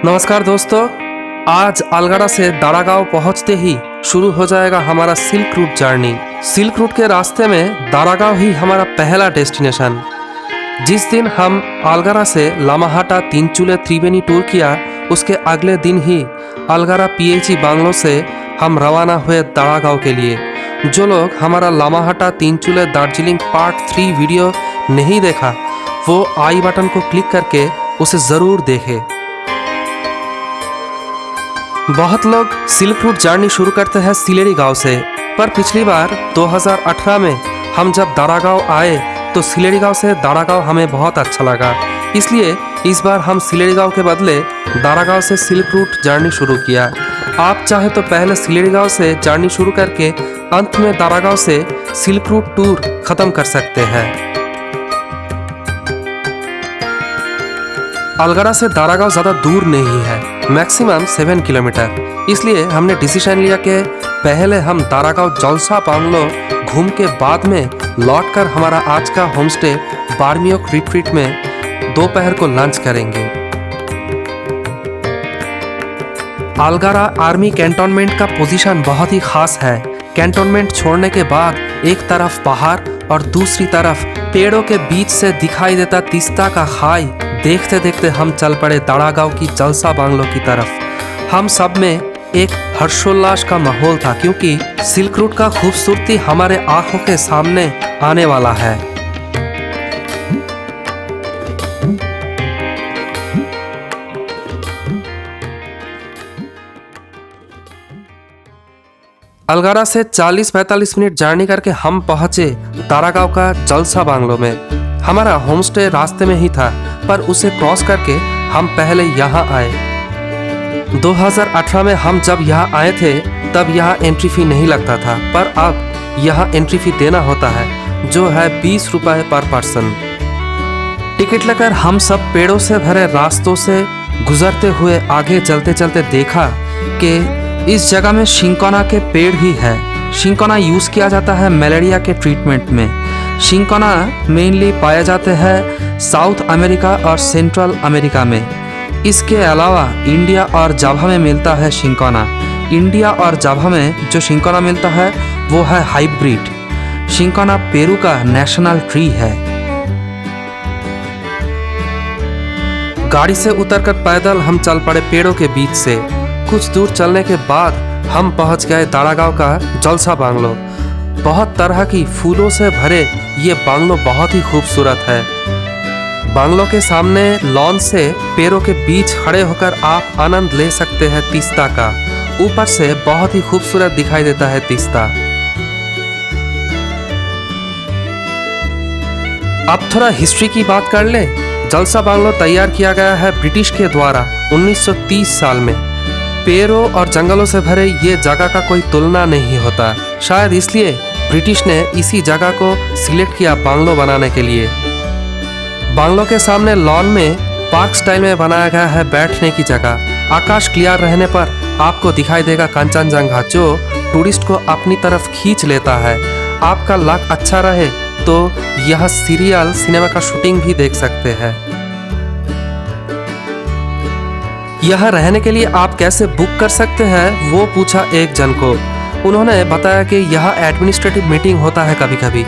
नमस्कार दोस्तों। आज अलगड़ा से दारागांव पहुंचते ही शुरू हो जाएगा हमारा silk route journey. Silk route के रास्ते में दारागांव ही हमारा पहला डेस्टिनेशन। जिस दिन हम अलगड़ा से लामाहाटा तीनचूले त्रिवेणी टूर किया, उसके अगले दिन ही अलगड़ा पीएचई बांग्लो से हम रवाना हुए दारागांव के लिए। जो लोग हमारा लामाहाटा तीनचूले दार्जिलिंग पार्ट 3 वीडियो नहीं देखा, वो आई बटन को क्लिक करके उसे ज़रूर देखें। बहुत लोग सिल्क रूट जर्नी शुरू करते हैं सिलेरी गांव से, पर पिछली बार 2018 में हम जब दारागांव आए तो सिलेरी गांव से दारागांव हमें बहुत अच्छा लगा। इसलिए इस बार हम सिलेरी गांव के बदले दारागांव से सिल्क रूट जर्नी शुरू किया। आप चाहे तो पहले सिलेरी गांव से जर्नी शुरू करके अंत में दारागांव से सिल्क रूट टूर खत्म कर सकते हैं। अलगड़ा से दारागांव ज़्यादा दूर नहीं है, मैक्सिमम 7 किलोमीटर। इसलिए हमने डिसीजन लिया कि पहले हम दारागांव जलसा बांग्लो घूम के बाद में लौटकर हमारा आज का होमस्टे बार्मियोक रिट्रीट में दोपहर को लंच करेंगे। अलगड़ा आर्मी कैंटोनमेंट का पोजीशन बहुत ही खास है। कैंटोनमेंट छोड़ने के बाद एक तरफ पहाड़ और दूसरी तरफ पेड़ों के बीच से दिखाई देता तीस्ता का खाई देखते देखते हम चल पड़े दारागांव की जलसा बांग्लो की तरफ। हम सब में एक हर्षोल्लास का माहौल था, क्योंकि सिल्क रूट का खूबसूरती हमारे आंखों के सामने आने वाला है। अलगड़ा से 40-45 मिनट जर्नी करके हम पहुंचे दारागांव का जलसा बांग्लो में। हमारा होमस्टे रास्ते में ही था, पर उसे क्रॉस करके हम पहले यहाँ आए। 2018 में हम जब यहाँ आए थे तब यहाँ एंट्री फी नहीं लगता था, पर अब यहाँ एंट्री फी देना होता है, जो है 20 रुपये पर पर्सन। टिकट लेकर हम सब पेड़ों से भरे रास्तों से गुजरते हुए आगे चलते चलते देखा कि इस जगह में शिंकोना के पेड़ ही है। शिंकोना यूज़ किया जाता है मलेरिया के ट्रीटमेंट में। शिंकोना मेनली पाए जाते हैं साउथ अमेरिका और सेंट्रल अमेरिका में। इसके अलावा इंडिया और जावा में मिलता है शिंकोना। इंडिया और जावा में जो शिंकोना मिलता है वो है हाइब्रिड। शिंकोना पेरू का नेशनल ट्री है। गाड़ी से उतरकर पैदल हम चल पड़े पेड़ों के बीच से। कुछ दूर चलने के बाद हम पहुंच गए दारागांव का जलसा बांग्लो। बहुत तरह की फूलों से भरे ये बांग्लो बहुत ही खूबसूरत है। बांग्लो के सामने लॉन से पेड़ों के बीच खड़े होकर आप आनंद ले सकते हैं तीस्ता का। ऊपर से बहुत ही खूबसूरत दिखाई देता है तीस्ता। अब थोड़ा हिस्ट्री की बात कर ले। जलसा बांग्लो तैयार किया गया है ब्रिटिश के द्वारा 1930 साल में। पेड़ों और जंगलों से भरे ये जगह का कोई तुलना नहीं होता। शायद इसलिए ब्रिटिश ने इसी जगह को सिलेक्ट किया बांग्लो बनाने के लिए। बांग्लो के सामने लॉन में पार्क स्टाइल में बनाया गया है बैठने की जगह। आकाश क्लियर रहने पर आपको दिखाई देगा कंचनजंगा, जो टूरिस्ट को अपनी तरफ खींच लेता है। आपका लक अच्छा रहे तो यह सीरियल सिनेमा का शूटिंग भी देख सकते हैं। यहाँ रहने के लिए आप कैसे बुक कर सकते हैं वो पूछा एक जन को। उन्होंने बताया कि यहाँ एडमिनिस्ट्रेटिव मीटिंग होता है कभी कभी,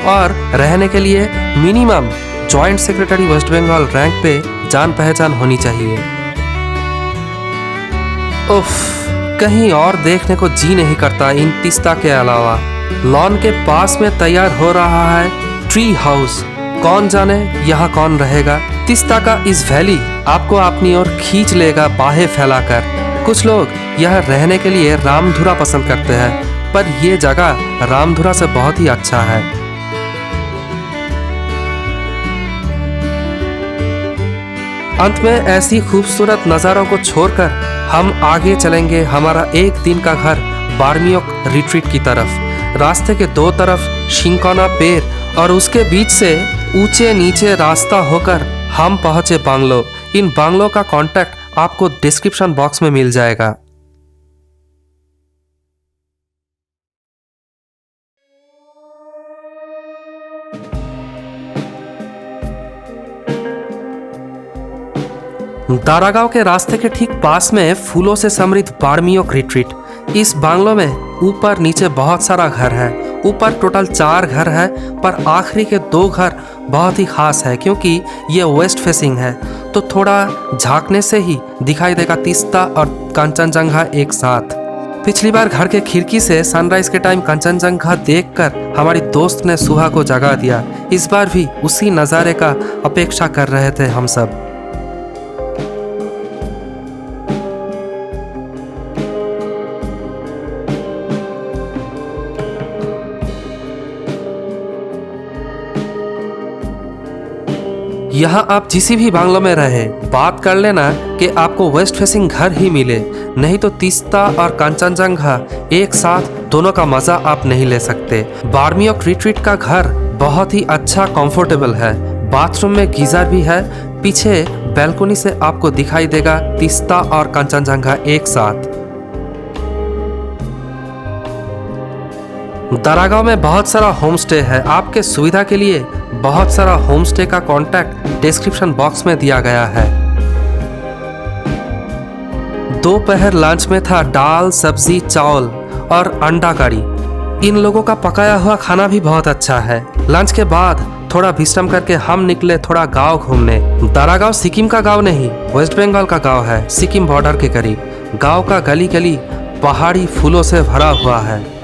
और रहने के लिए minimum joint secretary West Bengal rank पे जान पहचान होनी चाहिए। उफ, कहीं और देखने को जी नहीं करता इन तीस्ता के अलावा। लॉन के पास में तैयार हो रहा है ट्री हाउस। कौन जाने यहाँ कौन रहेगा। तीस्ता का इस वैली आपको अपनी ओर खींच लेगा बाहें फैलाकर। कुछ लोग यहाँ रहने के लिए रामधुरा पसंद करते हैं, पर यह जगह रामधुरा से बहुत ही अच्छा है। अंत में ऐसी खूबसूरत नज़ारों को छोड़कर हम आगे चलेंगे हमारा एक दिन का घर बार्मियोक रिट्रीट की तरफ। रास्ते के दो तरफ शिंकोना पेड़ और उसके बीच से ऊंचे नीचे रास्ता होकर हम पहुंचे बांग्लो। इन बांग्लो का कांटेक्ट आपको डिस्क्रिप्शन बॉक्स में मिल जाएगा। दारागांव के रास्ते के ठीक पास में फूलों से समृद्ध बार्मियोक रिट्रीट। इस बांग्लो में ऊपर नीचे बहुत सारा घर है। ऊपर टोटल 4 घर है, पर आखिरी के 2 घर बहुत ही खास है क्योंकि ये वेस्ट फेसिंग है, तो थोड़ा झांकने से ही दिखाई देगा तीस्ता और कंचनजंगा एक साथ। पिछली बार घर के खिड़की से सनराइज के टाइम कंचनजंगा देखकर हमारी दोस्त ने सुहा को जगा दिया। इस बार भी उसी नज़ारे का अपेक्षा कर रहे थे हम सब। यहाँ आप जिस भी बांग्लो में रहे बात कर लेना कि आपको वेस्ट फेसिंग घर ही मिले, नहीं तो तीस्ता और कंचनजंगा एक साथ दोनों का मजा आप नहीं ले सकते। बार्मियोक रिट्रीट का घर बहुत ही अच्छा कंफर्टेबल है। बाथरूम में गीजर भी है। पीछे बैल्कनी से आपको दिखाई देगा तीस्ता और कंचनजंगा एक साथ। दारागांव में बहुत सारा होम स्टे है। आपके सुविधा के लिए बहुत सारा होम स्टे का कॉन्टैक्ट डिस्क्रिप्शन बॉक्स में दिया गया है। दोपहर लंच में था दाल, सब्जी, चावल और अंडा करी। इन लोगों का पकाया हुआ खाना भी बहुत अच्छा है। लंच के बाद थोड़ा विश्राम करके हम निकले थोड़ा गांव घूमने। दारागांव सिक्किम का गांव नहीं, वेस्ट बंगाल का गांव है, सिक्किम बॉर्डर के करीब। गांव का गली गली पहाड़ी फूलों से भरा हुआ है।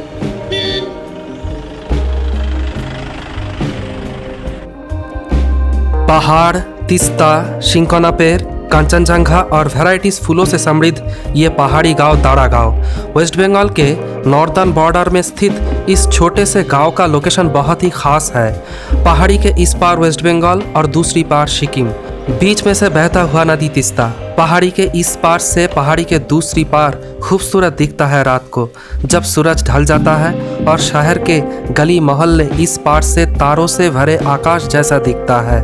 पहाड़, तीस्ता, शिंकोना पेड़, कंचनजंगा और वैराइटीज फूलों से समृद्ध ये पहाड़ी गांव दारागांव वेस्ट बंगाल के नॉर्दर्न बॉर्डर में स्थित इस छोटे से गांव का लोकेशन बहुत ही खास है। पहाड़ी के इस पार वेस्ट बंगाल और दूसरी पार सिक्किम, बीच में से बहता हुआ नदी तीस्ता। पहाड़ी के इस पार से पहाड़ी के दूसरी पार खूबसूरत दिखता है रात को जब सूरज ढल जाता है, और शहर के गली मोहल्ले इस पार से तारों से भरे आकाश जैसा दिखता है।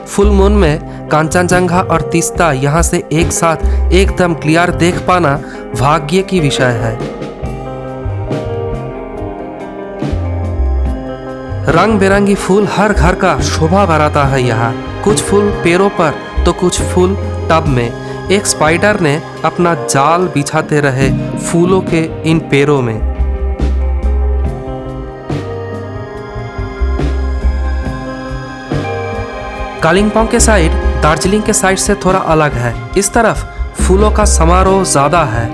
फुल मून में कंचनजंगा और तीस्ता यहाँ से एक साथ एकदम क्लियर देख पाना भाग्य की विषय है। रंग बिरंगी फूल हर घर का शोभा बढ़ाता है यहाँ। कुछ फूल पेड़ों पर तो कुछ फूल टब में। एक स्पाइडर ने अपना जाल बिछाते रहे फूलों के इन पेड़ों में। कालिम्पोंग के साइड दार्जिलिंग के साइड से थोड़ा अलग है। इस तरफ फूलों का समारोह ज्यादा है।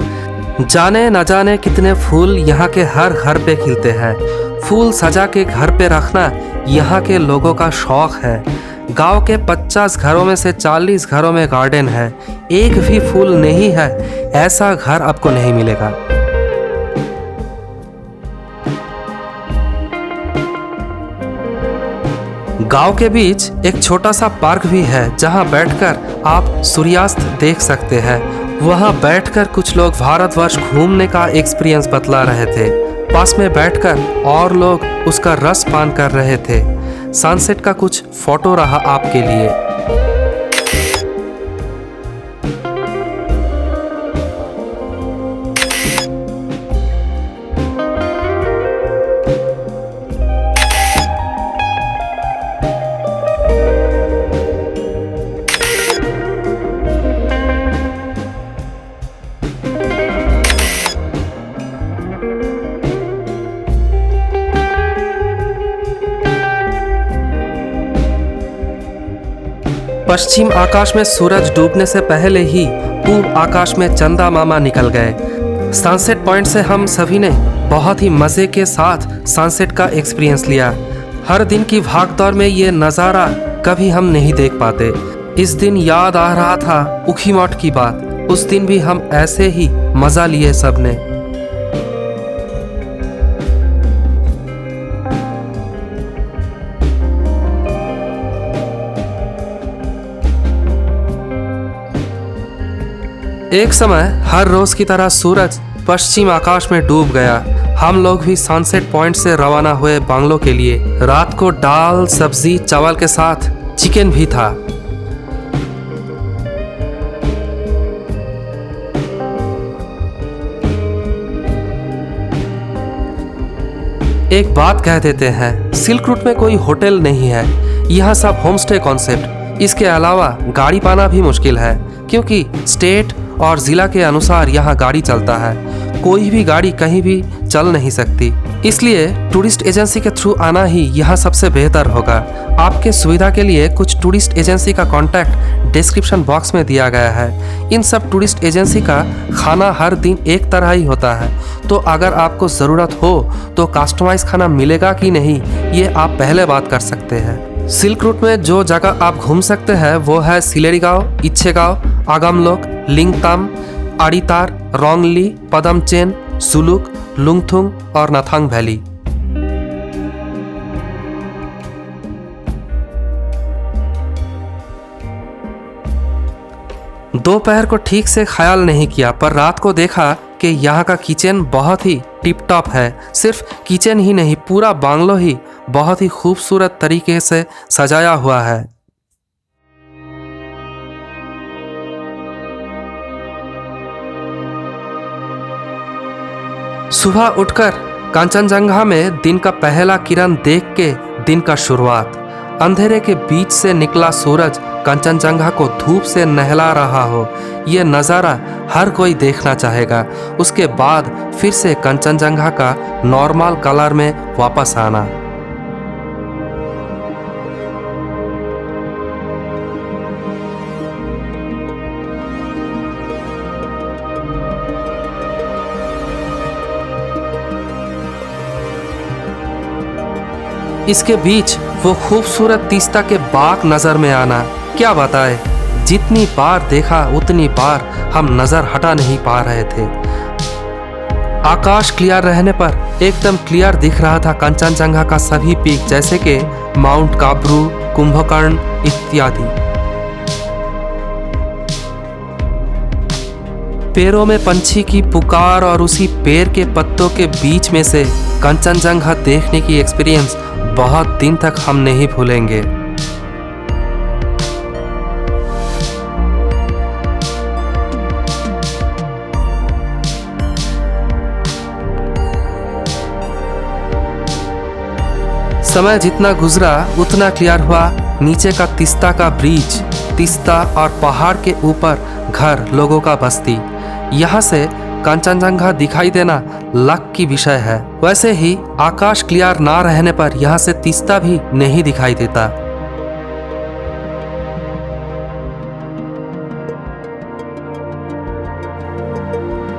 जाने न जाने कितने फूल यहाँ के हर घर पे खिलते हैं। फूल सजा के घर पे रखना यहाँ के लोगों का शौक है। गांव के 50 घरों में से 40 घरों में गार्डन है। एक भी फूल नहीं है ऐसा घर आपको नहीं मिलेगा। गांव के बीच एक छोटा सा पार्क भी है जहां बैठकर आप सूर्यास्त देख सकते हैं। वहां बैठकर कुछ लोग भारतवर्ष घूमने का एक्सपीरियंस बतला रहे थे। पास में बैठकर और लोग उसका रस पान कर रहे थे। सनसेट का कुछ फोटो रहा आपके लिए। पश्चिम आकाश में सूरज डूबने से पहले ही पूर्व आकाश में चंदा मामा निकल गए। सनसेट पॉइंट से हम सभी ने बहुत ही मज़े के साथ सनसेट का एक्सपीरियंस लिया। हर दिन की भागदौड़ में ये नज़ारा कभी हम नहीं देख पाते। इस दिन याद आ रहा था उखीमठ की बात। उस दिन भी हम ऐसे ही मज़ा लिए सबने। एक समय हर रोज की तरह सूरज पश्चिम आकाश में डूब गया। हम लोग भी सनसेट पॉइंट से रवाना हुए बांग्लो के लिए। रात को दाल, सब्जी, चावल के साथ चिकन भी था। एक बात कह देते हैं, सिल्क रूट में कोई होटल नहीं है। यहाँ सब होम स्टे कॉन्सेप्ट। इसके अलावा गाड़ी पाना भी मुश्किल है क्योंकि स्टेट और ज़िला के अनुसार यहाँ गाड़ी चलता है। कोई भी गाड़ी कहीं भी चल नहीं सकती, इसलिए टूरिस्ट एजेंसी के थ्रू आना ही यहाँ सबसे बेहतर होगा। आपके सुविधा के लिए कुछ टूरिस्ट एजेंसी का कॉन्टैक्ट डिस्क्रिप्शन बॉक्स में दिया गया है। इन सब टूरिस्ट एजेंसी का खाना हर दिन एक तरह ही होता है, तो अगर आपको ज़रूरत हो तो कस्टमाइज खाना मिलेगा कि नहीं, ये आप पहले बात कर सकते हैं। सिल्क रूट में जो जगह आप घूम सकते हैं वो है सिलेरीगांव, इच्छेगांव, आगमलोक, लिंगताम, आड़ीतार, रोंगली, पदमचेन, सुलुक, लुंगथुंग और नाथांग वैली। दोपहर को ठीक से ख्याल नहीं किया, पर रात को देखा कि यहाँ का किचन बहुत ही टिप टॉप है। सिर्फ किचन ही नहीं, पूरा बांग्लो ही बहुत ही खूबसूरत तरीके से सजाया हुआ है। सुबह उठकर कंचनजंगा में दिन का पहला किरण देख के दिन का शुरुआत। अंधेरे के बीच से निकला सूरज कंचनजंगा को धूप से नहला रहा हो, ये नज़ारा हर कोई देखना चाहेगा। उसके बाद फिर से कंचनजंगा का नॉर्मल कलर में वापस आना। इसके बीच वो खूबसूरत तीस्ता के बाग नजर में आना, क्या बताए, जितनी बार देखा उतनी बार हम नजर हटा नहीं पा रहे थे। आकाश क्लियर रहने पर एकदम क्लियर दिख रहा था कंचनजंगा का सभी पीक, जैसे कि माउंट काब्रू, कुंभकर्ण इत्यादि। पेड़ों में पंछी की पुकार और उसी पेड़ के पत्तों के बीच में से कंचनजंगा देखने की एक्सपीरियंस बहुत दिन तक हम नहीं भूलेंगे। समय जितना गुजरा उतना क्लियर हुआ नीचे का तीस्ता का ब्रिज, तीस्ता और पहाड़ के ऊपर घर, लोगों का बस्ती। यहाँ से कंचनजंगा दिखाई देना लक की विषय है। वैसे ही आकाश क्लियर ना रहने पर यहाँ से तीस्ता भी नहीं दिखाई देता।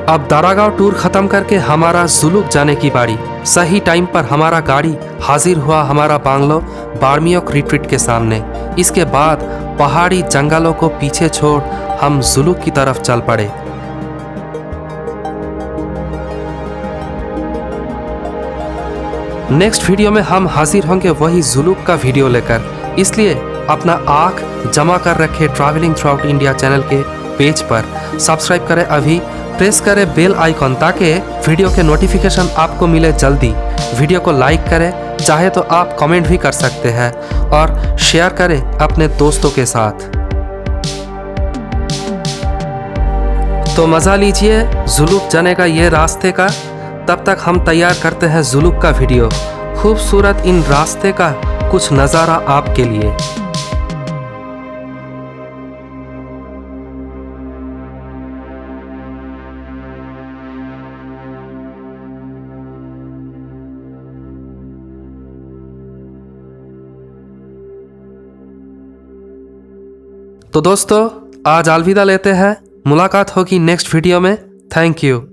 अब दारागांव टूर खत्म करके हमारा जुलुक जाने की बारी। सही टाइम पर हमारा गाड़ी हाजिर हुआ हमारा बांग्लो बार्मियोक रिट्रीट के सामने। इसके बाद पहाड़ी जंगलों को पीछे छोड़ हम जुलुक की तरफ चल पड़े। नेक्स्ट वीडियो में हम हाजिर होंगे वही जुलुक का वीडियो लेकर, इसलिए अपना आँख जमा कर रखे travelling through out India channel के पेज पर। सब्सक्राइब करें अभी, प्रेस करें बेल आइकॉन ताकि वीडियो के नोटिफिकेशन आपको मिले जल्दी। वीडियो को लाइक करें, चाहे तो आप कमेंट भी कर सकते हैं और शेयर करें अपने दोस्तों के साथ। तो मज़ा लीजिए जुलुक जाने का ये रास्ते का। तब तक हम तैयार करते हैं जुलुक का वीडियो, खूबसूरत इन रास्ते का कुछ नज़ारा आपके लिए। तो दोस्तों आज अलविदा लेते हैं, मुलाकात होगी नेक्स्ट वीडियो में। Thank you.